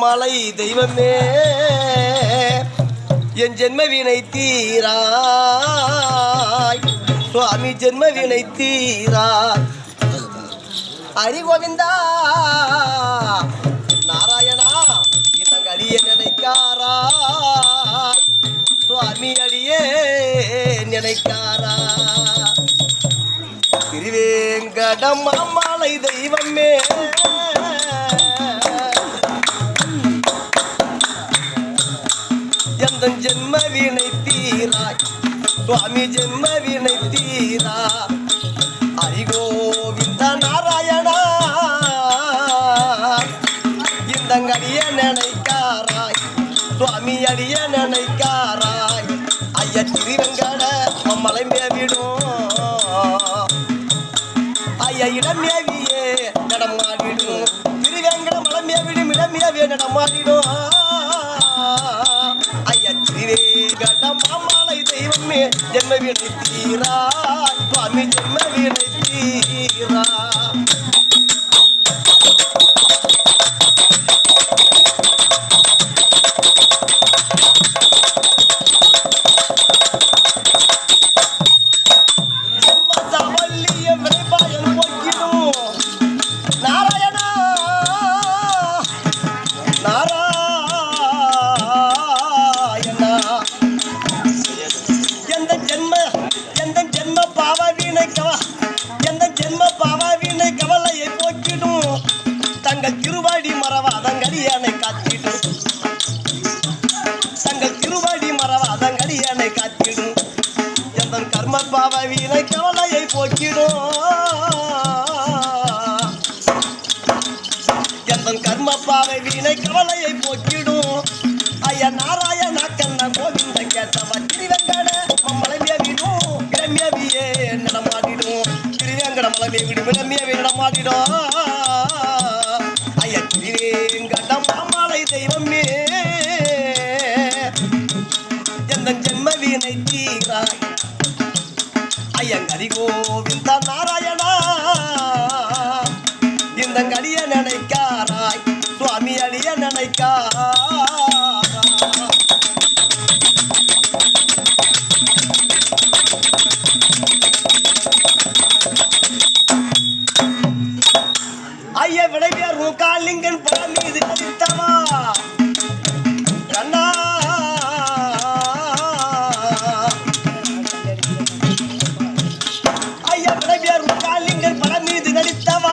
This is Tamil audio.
மாமலை தெய்வமே என் ஜென்ம வினை தீராய் சுவாமி ஜென்ம வினை தீராய் ஹரி கோவிந்தா நாராயணா இந்த அடியே நினைக்காராய் சுவாமி அடியே நினைக்காரா திருவேங்கடம் மாமலை தெய்வமே எந்தன் ஜென்ம வினை தீராய் சுவாமி ஜென்ம வினை தீரா ஹரி கோவிந்த நாராயணா இந்த அடிய நினைக்காராய் சுவாமி அடிய நினைக்காராய் ஐயா திருவெங்கட மலை மேவிடும் ஐயா இடமேவியே நடமாடிடும் திருவேங்கட மலை மேவிடும் இடமேவியே நடமாடிடும் திருவேங்கட மாமலை தெய்வமே ஜென்ம வினை தீரா சுவாமி ஜென்ம வினை தீரா திருவாடி மரவாதங்கடியனை காத்திடும் தங்கள் திருவாடி மரவாதங்கடியனை காத்திடும் எந்தன் கர்ம பாவ வீணை கவலையை போக்கிடும் எந்தன் கர்ம பாவ வீணை கவலையை போக்கிடும் ஐயா நாராயண கண்ண கோவிந்த கேட்டவ திருவெங்கட மலை மேவிடும் இடமேவியே நடமாடிடும் திருவேங்கட மலை மேவிடும் இடமேவி நடமாடிடும் திருவேங்கட மாமலை தெய்வமே எந்தன் ஜென்ம வினை தீராய் ஐயங்கரி கோவிந்த நாராயணா இந்த அடிய நினைக்காராய் சுவாமி அடிய நினைக்காரா ஐய விடைபெறும் காலிங்கன் பழம் மீது கவித்தவா